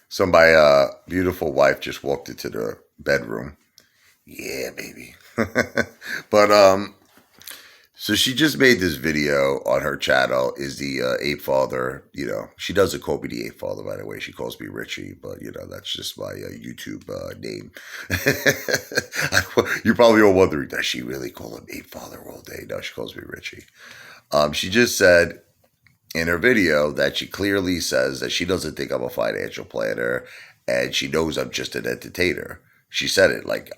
So my beautiful wife just walked into the bedroom. Yeah, baby. But so she just made this video on her channel. Is the Apefather? She doesn't call me the Apefather, by the way. She calls me Richie, but that's just my YouTube name. You're probably all wondering, does she really call him Apefather all day? No, she calls me Richie. She just said in her video that she clearly says that she doesn't think I'm a financial planner and she knows I'm just an entertainer. She said it like,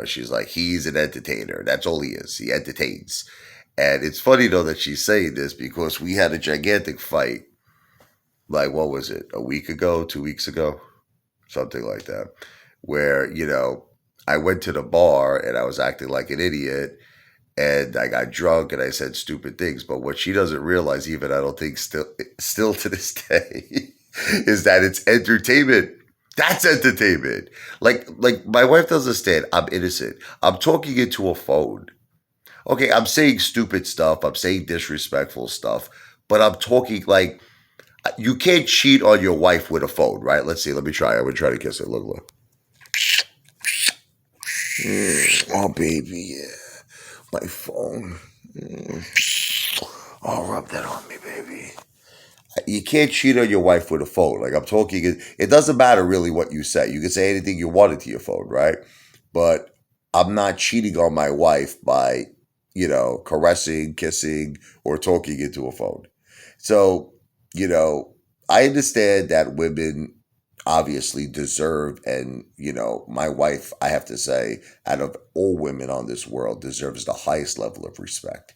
she's like, he's an entertainer. That's all he is. He entertains. And it's funny though that she's saying this because we had a gigantic fight, like, what was it, a week ago, 2 weeks ago, something like that, where, I went to the bar and I was acting like an idiot and I got drunk and I said stupid things. But what she doesn't realize, even I don't think still to this day, is that it's entertainment. That's entertainment. Like my wife doesn't understand. I'm innocent. I'm talking into a phone. Okay, I'm saying stupid stuff. I'm saying disrespectful stuff. But I'm talking like you can't cheat on your wife with a phone, right? Let's see. Let me try. I'm gonna try to kiss it. Look, look. Oh, baby, yeah. My phone. Oh, rub that on me, baby. You can't cheat on your wife with a phone. Like I'm talking, it doesn't matter really what you say. You can say anything you wanted to your phone, right? But I'm not cheating on my wife by, caressing, kissing, or talking into a phone. So, you know, I understand that women obviously deserve, and, my wife, I have to say, out of all women on this world, deserves the highest level of respect.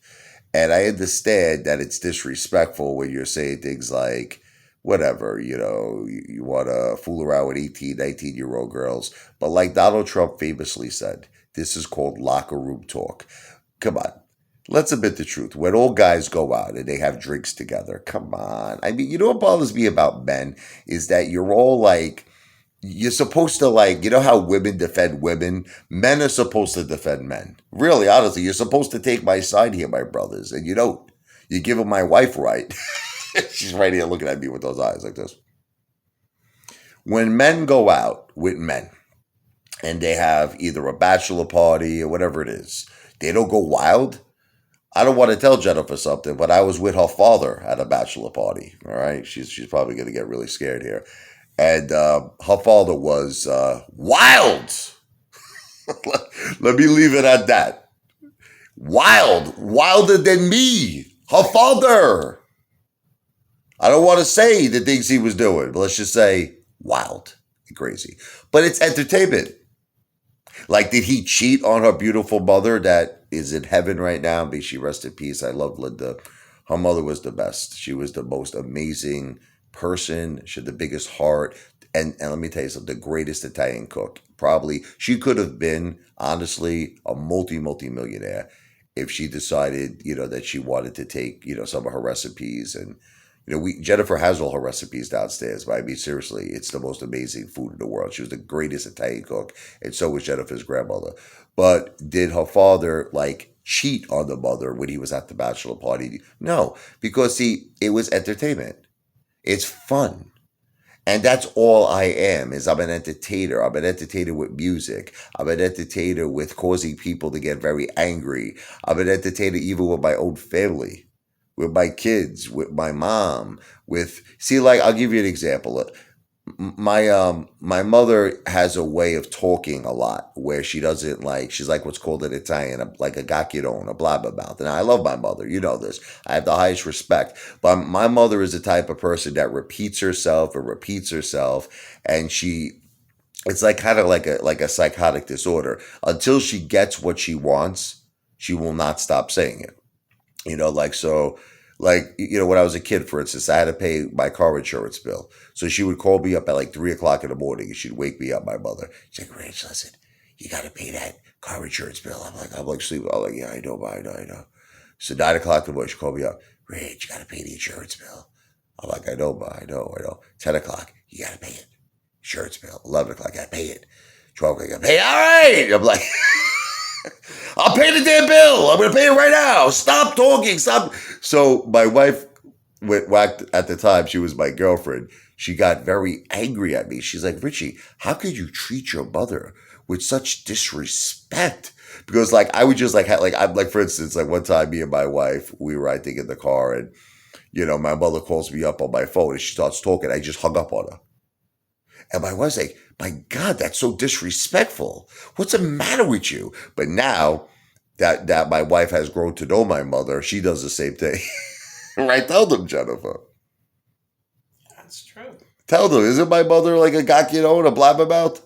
And I understand that it's disrespectful when you're saying things like, whatever, you want to fool around with 18, 19-year-old girls. But like Donald Trump famously said, this is called locker room talk. Come on. Let's admit the truth. When all guys go out and they have drinks together, come on. I mean, what bothers me about men is that you're all like, you're supposed to, like, how women defend women? Men are supposed to defend men. Really, honestly, you're supposed to take my side here, my brothers. And you don't. You give my wife right. She's right here looking at me with those eyes like this. When men go out with men and they have either a bachelor party or whatever it is, they don't go wild. I don't want to tell Jennifer something, but I was with her father at a bachelor party. All right. She's probably going to get really scared here. And her father was wild. Let me leave it at that. Wild, wilder than me. Her father. I don't want to say the things he was doing, but let's just say wild and crazy. But it's entertainment. Like, did he cheat on her beautiful mother that is in heaven right now? May she rest in peace. I love Linda. Her mother was the best. She was the most amazing person. She had the biggest heart. And let me tell you something, the greatest Italian cook. Probably, she could have been, honestly, a multi-millionaire if she decided, that she wanted to take, some of her recipes. And, Jennifer has all her recipes downstairs, but I mean, seriously, it's the most amazing food in the world. She was the greatest Italian cook, and so was Jennifer's grandmother. But did her father, like, cheat on the mother when he was at the bachelor party? No, because, see, it was entertainment. It's fun. And that's all I am, is I'm an entertainer. I'm an entertainer with music. I'm an entertainer with causing people to get very angry. I'm an entertainer even with my own family, with my kids, with my mom, see, like, I'll give you an example. My mother has a way of talking a lot where she doesn't, like, she's like what's called in Italian, like a gacchione, a blabbermouth. And I love my mother. You know this. I have the highest respect. But my mother is the type of person that repeats herself and repeats herself. And it's like kind of like a psychotic disorder. Until she gets what she wants, she will not stop saying it. Like, so, like, when I was a kid, for instance, I had to pay my car insurance bill. So she would call me up at like 3 o'clock in the morning and she'd wake me up, my mother. She's like, Rich, listen, you got to pay that car insurance bill. I'm like sleeping. I'm like, yeah, I know, I know. So 9 o'clock in the morning, she called me up. Rich, you got to pay the insurance bill. I'm like, I know, I know. 10 o'clock, you got to pay it. Insurance bill. 11 o'clock, got to pay it. 12 o'clock, got to pay it. All right. I'm like, I'll pay the damn bill. I'm going to pay it right now. Stop talking. Stop. So my wife whacked at the time. She was my girlfriend. she got very angry at me. She's like, Richie, how could you treat your mother with such disrespect? Because like I would just I'm like, for instance, like one time me and my wife, we were I think in the car, and my mother calls me up on my phone and she starts talking. I just hung up on her. And my wife's like, my God, that's so disrespectful. What's the matter with you? But now that my wife has grown to know my mother, she does the same thing. Right? Tell them, Jennifer. That's true. Tell them, isn't my mother like a and a blabbermouth?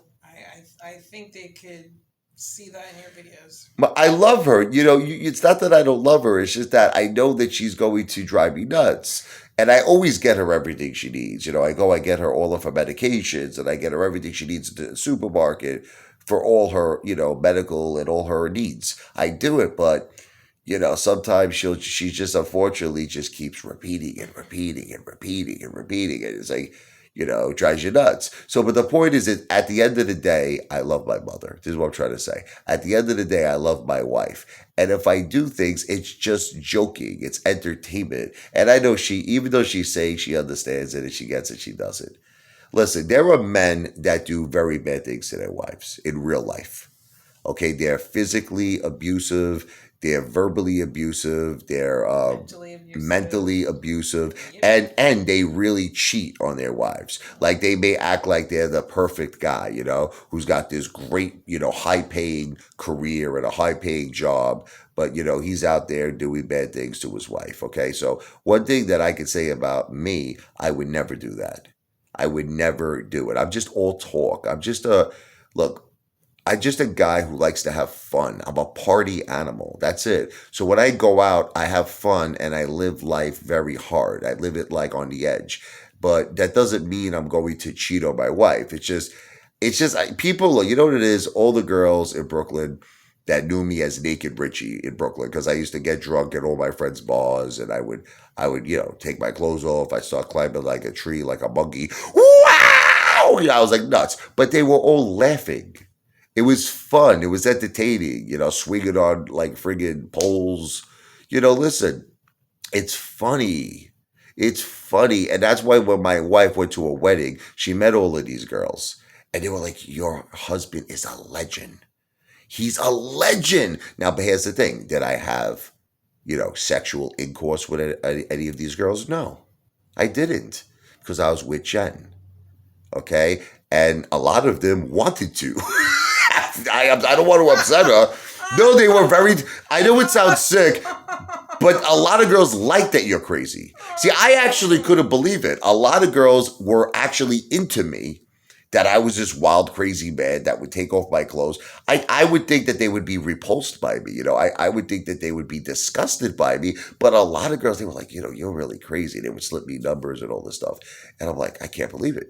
I think they could see that in your videos. But I love her. It's not that I don't love her. It's just that I know that she's going to drive me nuts. And I always get her everything she needs. I get her all of her medications and I get her everything she needs at the supermarket for all her, medical and all her needs. I do it, but sometimes she just unfortunately just keeps repeating and repeating and repeating and repeating it. It's like, drives you nuts. So, but the point is that at the end of the day, I love my mother. This is what I'm trying to say. At the end of the day, I love my wife. And if I do things, it's just joking. It's entertainment. And I know even though she's saying she understands it and she gets it, she doesn't. Listen, there are men that do very bad things to their wives in real life. Okay, they're physically abusive, they're verbally abusive, they're mentally abusive, and they really cheat on their wives. Like they may act like they're the perfect guy, who's got this great, high paying career and a high paying job, but he's out there doing bad things to his wife. Okay, so one thing that I could say about me, I would never do that. I would never do it. I'm just all talk. Look, I'm just a guy who likes to have fun. I'm a party animal. That's it. So when I go out, I have fun and I live life very hard. I live it like on the edge. But that doesn't mean I'm going to cheat on my wife. People, you know what it is? All the girls in Brooklyn that knew me as Naked Richie in Brooklyn, because I used to get drunk at all my friends' bars and I would, take my clothes off. I'd start climbing like a tree, like a monkey. Wow! I was like nuts. But they were all laughing. It was fun. It was entertaining, swinging on like friggin' poles. Listen, it's funny. It's funny. And that's why when my wife went to a wedding, she met all of these girls. And they were like, your husband is a legend. He's a legend. Now, but here's the thing. Did I have, sexual intercourse with any of these girls? No, I didn't. Because I was with Jen. Okay? And a lot of them wanted to. I don't want to upset her. No, they were very. I know it sounds sick, but a lot of girls like that you're crazy. See, I actually couldn't believe it. A lot of girls were actually into me, that I was this wild, crazy man that would take off my clothes. I would think that they would be repulsed by me. I would think that they would be disgusted by me. But a lot of girls, they were like, you're really crazy. They would slip me numbers and all this stuff. And I'm like, I can't believe it,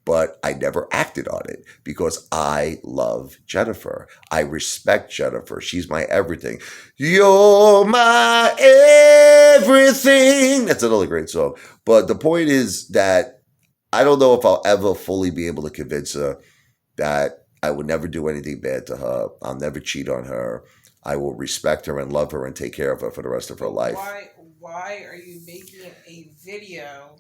But I never acted on it because I love Jennifer. I respect Jennifer. She's my everything. You're my everything. That's another great song. But the point is that I don't know if I'll ever fully be able to convince her that I would never do anything bad to her. I'll never cheat on her. I will respect her and love her and take care of her for the rest of her life. Why are you making a video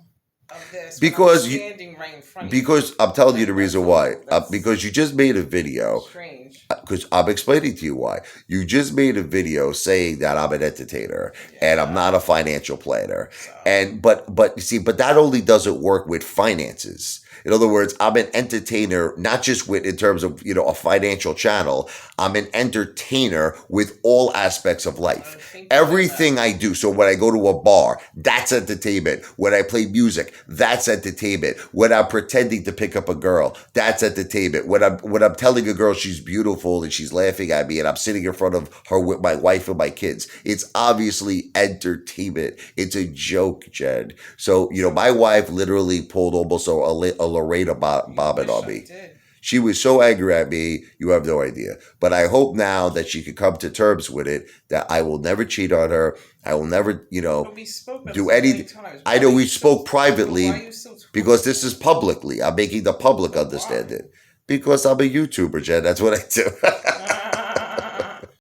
of this because standing right in front of because I'm telling you the reason why. Because you just made a video. Strange. Because I'm explaining to you why. You just made a video saying that I'm an entertainer and I'm not a financial planner. So. But you see, but that only doesn't work with finances. In other words, I'm an entertainer, not just in terms of, a financial channel. I'm an entertainer with all aspects of life. Everything I do. So when I go to a bar, that's entertainment. When I play music, that's entertainment. When I'm pretending to pick up a girl, that's entertainment. When I'm telling a girl she's beautiful and she's laughing at me and I'm sitting in front of her with my wife and my kids, it's obviously entertainment. It's a joke, Jen. So, my wife literally pulled almost a Lorena Bobbitt on me. She was so angry at me, you have no idea. But I hope now that she could come to terms with it, that I will never cheat on her. I will never, do anything. I know we spoke privately because this is publicly. I'm making the public understand it. Because I'm a YouTuber, Jen. That's what I do.